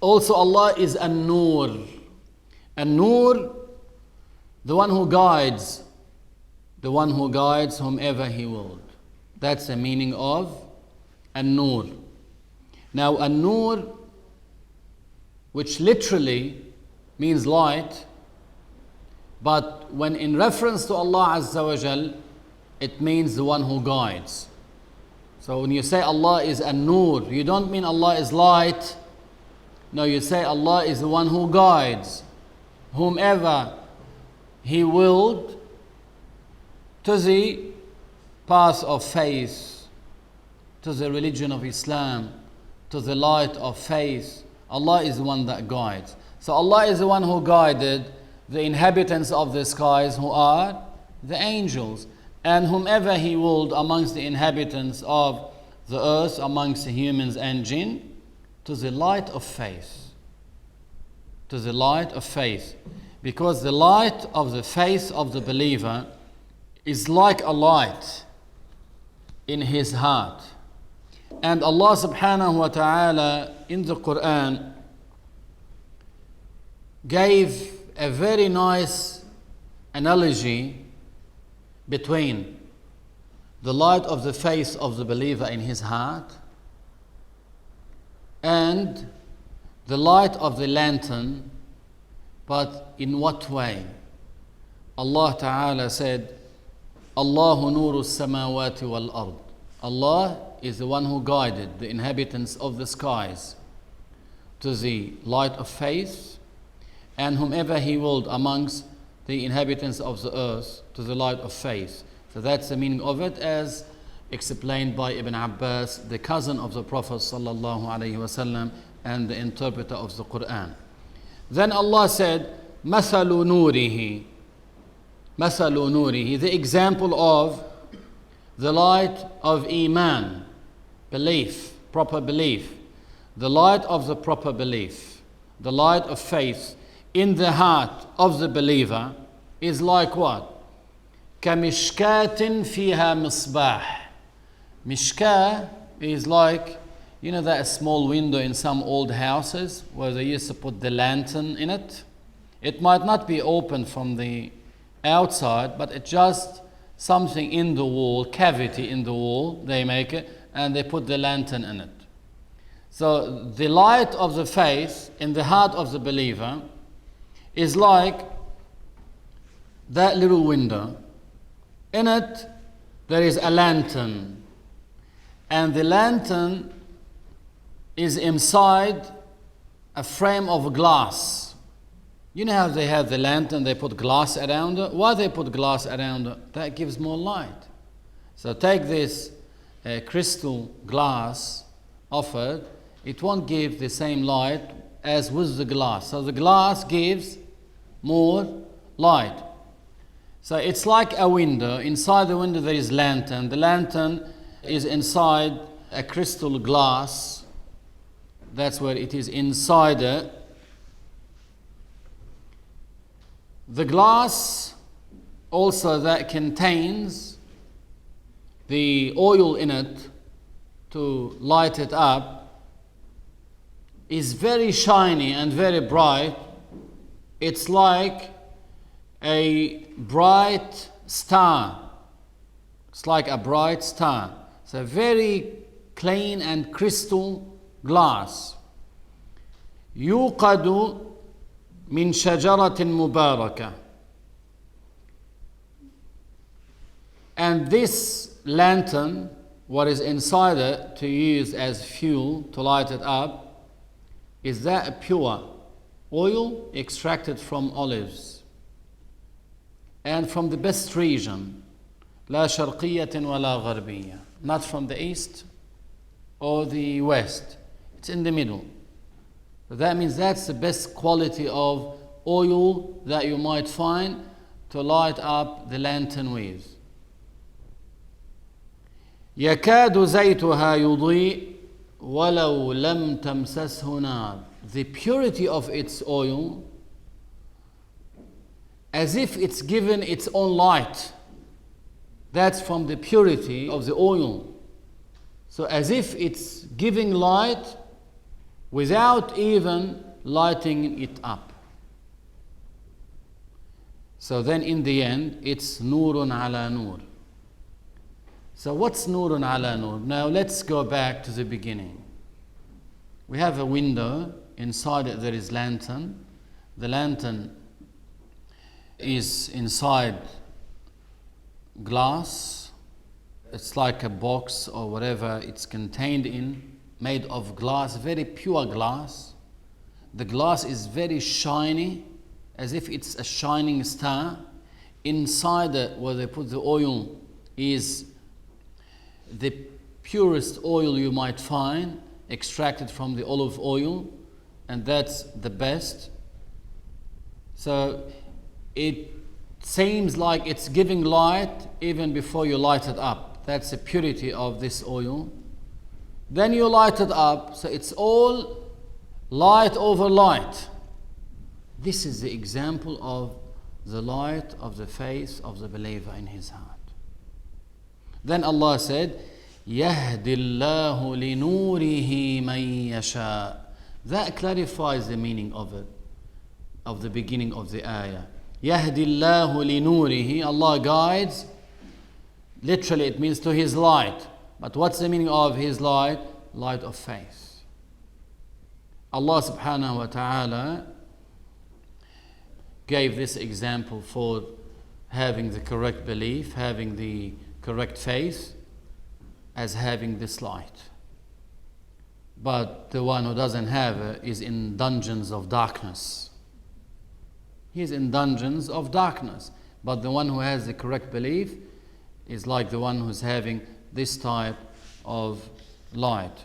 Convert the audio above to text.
Also Allah is An-Nur. An-Nur, the one who guides. The one who guides whomever He will. That's the meaning of An-Nur. Now An-Nur, which literally means light, but when in reference to Allah Azza wa Jal, it means the one who guides. So when you say Allah is An-Nur, you don't mean Allah is light. No, you say Allah is the one who guides whomever He willed to the path of faith, to the religion of Islam, to the light of faith. Allah is the one that guides. So Allah is the one who guided the inhabitants of the skies, who are the angels, and whomever He willed amongst the inhabitants of the earth, amongst the humans and jinn, to the light of faith. To the light of faith. Because the light of the faith of the believer is like a light in his heart. And Allah subhanahu wa ta'ala in the Quran gave a very nice analogy between the light of the faith of the believer in his heart and the light of the lantern. But in what way? Allah Ta'ala said, Allahu nuru samawati wal ard. Allah is the one who guided the inhabitants of the skies to the light of faith, and whomever He willed amongst the inhabitants of the earth to the light of faith. So that's the meaning of it, as explained by Ibn Abbas, the cousin of the Prophet sallallahu alaihi wasallam and the interpreter of the Quran. Then Allah said, مَثَلُ نُورِهِ مَثَلُ نُورِهِ, the example of the light of Iman, belief, proper belief, the light of the proper belief, the light of faith in the heart of the believer is like what? كَمِشْكَاتٍ فِيهَا مِصْبَاحٍ. Mishkah is like, you know, that small window in some old houses where they used to put the lantern in it. It might not be open from the outside, but it's just something in the wall, cavity in the wall, they make it, and they put the lantern in it. So the light of the faith in the heart of the believer is like that little window. In it, there is a lantern, and the lantern is inside a frame of glass. You know how they have the lantern, they put glass around it? Why they put glass around it? That gives more light. So take this crystal glass offered, it won't give the same light as with the glass. So the glass gives more light. So it's like a window. Inside the window there is lantern. The lantern is inside a crystal glass. That's where it is inside it. The glass also that contains the oil in it to light it up is very shiny and very bright. It's like a bright star. It's like a bright star. It's a very clean and crystal glass. يوقد من شجرة مباركة. And this lantern, what is inside it to use as fuel to light it up, is that a pure oil extracted from olives and from the best region, لا شرقية ولا غربية, not from the east or the west, it's in the middle. That means that's the best quality of oil that you might find to light up the lantern with. يكاد زيتها يضيء ولو لم تمسسه نار. The purity of its oil, as if it's given its own light. That's from the purity of the oil. So as if it's giving light without even lighting it up. So then in the end, it's Nurun ala Nur. So what's Nurun ala Nur? Now let's go back to the beginning. We have a window, inside it there is lantern. The lantern is inside glass. It's like a box or whatever it's contained in, made of glass, very pure glass. The glass is very shiny, as if it's a shining star. Inside it, where they put the oil, is the purest oil you might find, extracted from the olive oil, and that's the best. So it seems like it's giving light even before you light it up. That's the purity of this oil. Then you light it up, so it's all light over light. This is the example of the light of the face of the believer in his heart. Then Allah said, يَهْدِ اللَّهُ لِنُورِهِ مَن يَشَاءُ. That clarifies the meaning of it, of the beginning of the ayah. يَهْدِ اللَّهُ لِنُورِهِ. Allah guides. Literally it means to His light. But what's the meaning of His light? Light of faith. Allah subhanahu wa ta'ala gave this example for having the correct belief, having the correct faith, as having this light. But the one who doesn't have it is in dungeons of darkness. He is in dungeons of darkness. But the one who has the correct belief is like the one who's having this type of light.